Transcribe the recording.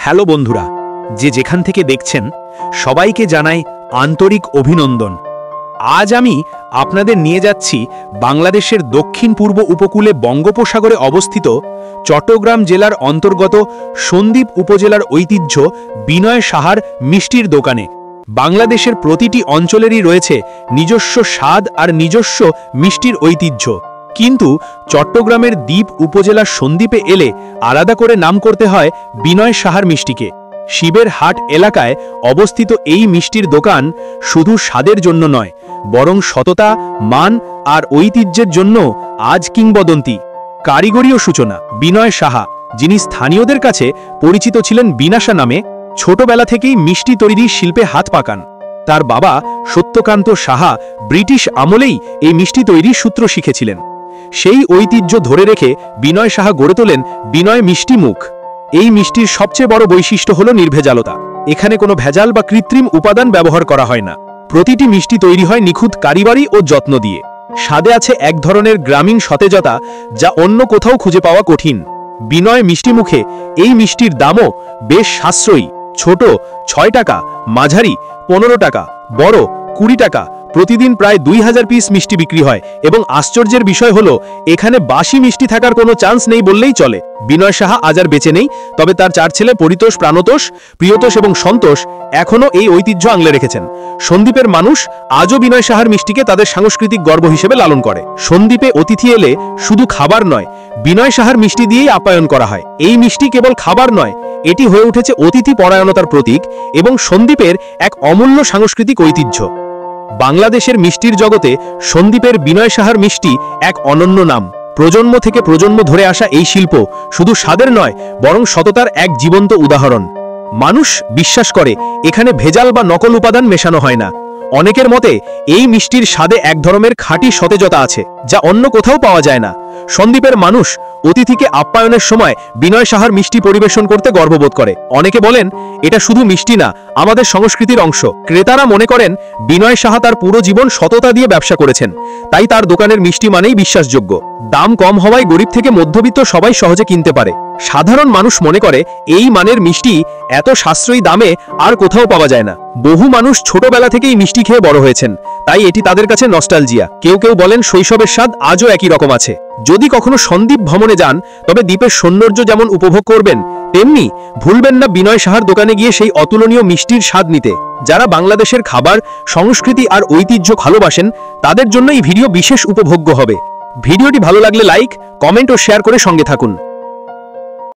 Hello বন্ধুরা, যে যেখান থেকে দেখছেন সবাইকে জানাই আন্তরিক অভিনন্দন। আজ আমি আপনাদের নিয়ে যাচ্ছি বাংলাদেশের দক্ষিণ পূর্ব উপকূলে বঙ্গোপসাগরে অবস্থিত চট্টগ্রাম জেলার অন্তর্গত সন্দ্বীপ উপজেলার ঐতিহ্য বিনয় সাহার মিষ্টির দোকানে। বাংলাদেশের প্রতিটি অঞ্চলেরই রয়েছে নিজস্ব স্বাদ আর নিজস্ব মিষ্টির ঐতিহ্য, কিন্তু চট্টগ্রামের দ্বীপ উপজেলার সন্দ্বীপে এলে আলাদা করে নাম করতে হয় বিনয় সাহার মিষ্টিকে। শিবের হাট এলাকায় অবস্থিত এই মিষ্টির দোকান শুধু স্বাদের জন্য নয়, বরং সততা, মান আর ঐতিহ্যের জন্য আজ কিংবদন্তি। কারিগরীয় সূচনা বিনয় সাহা, যিনি স্থানীয়দের কাছে পরিচিত ছিলেন বিনাশা নামে, ছোটবেলা থেকেই মিষ্টি তৈরির শিল্পে হাত পাকান। তার বাবা সত্যকান্ত সাহা ব্রিটিশ আমলেই এই মিষ্টি তৈরির সূত্র শিখেছিলেন। সেই ঐতিহ্য ধরে রেখে বিনয় সাহা গড়ে তোলেন বিনয় মিষ্টি মুখ। এই মিষ্টির সবচেয়ে বড় বৈশিষ্ট্য হল নির্ভেজালতা। এখানে কোনো ভেজাল বা কৃত্রিম উপাদান ব্যবহার করা হয় না। প্রতিটি মিষ্টি তৈরি হয় নিখুঁত কারিগরি ও যত্ন দিয়ে। স্বাদে আছে এক ধরনের গ্রামীণ সতেজতা, যা অন্য কোথাও খুঁজে পাওয়া কঠিন। বিনয় মিষ্টি মুখে এই মিষ্টির দামও বেশ সাশ্রয়ী। ছোট 6 টাকা, মাঝারি 15 টাকা, বড় 20 টাকা। প্রতিদিন প্রায় 2000 পিস মিষ্টি বিক্রি হয় এবং আশ্চর্যের বিষয় হলো এখানে বাসি মিষ্টি থাকার কোনো চান্স নেই বললেই চলে। বিনয় সাহা আজ আর বেঁচে নেই, তবে তার 4 ছেলে পরিতোষ, প্রাণতোষ, প্রিয়তোষ এবং সন্তোষ এখনও এই ঐতিহ্য আগলে রেখেছেন। সন্দ্বীপের মানুষ আজও বিনয় সাহার মিষ্টিকে তাদের সাংস্কৃতিক গর্ব হিসেবে লালন করে। সন্দ্বীপে অতিথি এলে শুধু খাবার নয়, বিনয় সাহার মিষ্টি দিয়েই আপ্যায়ন করা হয়। এই মিষ্টি কেবল খাবার নয়, এটি হয়ে উঠেছে অতিথি পরায়ণতার প্রতীক এবং সন্দ্বীপের এক অমূল্য সাংস্কৃতিক ঐতিহ্য। বাংলাদেশের মিষ্টির জগতে সন্দ্বীপের বিনয় সাহার মিষ্টি এক অনন্য নাম। প্রজন্ম থেকে প্রজন্ম ধরে আসা এই শিল্প শুধু স্বাদের নয়, বরং সততার এক জীবন্ত উদাহরণ। মানুষ বিশ্বাস করে এখানে ভেজাল বা নকল উপাদান মেশানো হয় না। অনেকের মতে এই মিষ্টির স্বাদে এক ধরনের খাঁটি সতেজতা আছে, যা অন্য কোথাও পাওয়া যায় না। সন্দ্বীপের মানুষ অতিথিকে আপ্যায়নের সময় বিনয় সাহার মিষ্টি পরিবেশন করতে গর্ববোধ করে। অনেকে বলেন এটা শুধু মিষ্টি না, আমাদের সংস্কৃতির অংশ। ক্রেতারা মনে করেন বিনয় সাহা তার পুরো জীবন সততা দিয়ে ব্যবসা করেছেন, তাই তার দোকানের মিষ্টি মানেই বিশ্বাসযোগ্য। দাম কম হওয়ায় গরিব থেকে মধ্যবিত্ত সবাই সহজে কিনতে পারে। সাধারণ মানুষ মনে করে এই মানের মিষ্টি এত সাশ্রয়ী দামে আর কোথাও পাওয়া যায় না। বহু মানুষ ছোটবেলা থেকেই মিষ্টি খেয়ে বড় হয়েছেন, তাই এটি তাদের কাছে নস্টালজিয়া। কেউ কেউ বলেন শৈশবের স্বাদ আজও একই রকম আছে। যদি কখনো সন্দ্বীপ ভ্রমণে যান, তবে দ্বীপের সৌন্দর্য যেমন উপভোগ করবেন, তেমনি ভুলবেন না বিনয় সাহার দোকানে গিয়ে সেই অতুলনীয় মিষ্টির স্বাদ নিতে। যারা বাংলাদেশের খাবার, সংস্কৃতি আর ঐতিহ্য ভালোবাসেন, তাদের জন্য এই ভিডিও বিশেষ উপভোগ্য হবে। ভিডিওটি ভালো লাগলে লাইক, কমেন্ট ও শেয়ার করে সঙ্গে থাকুন।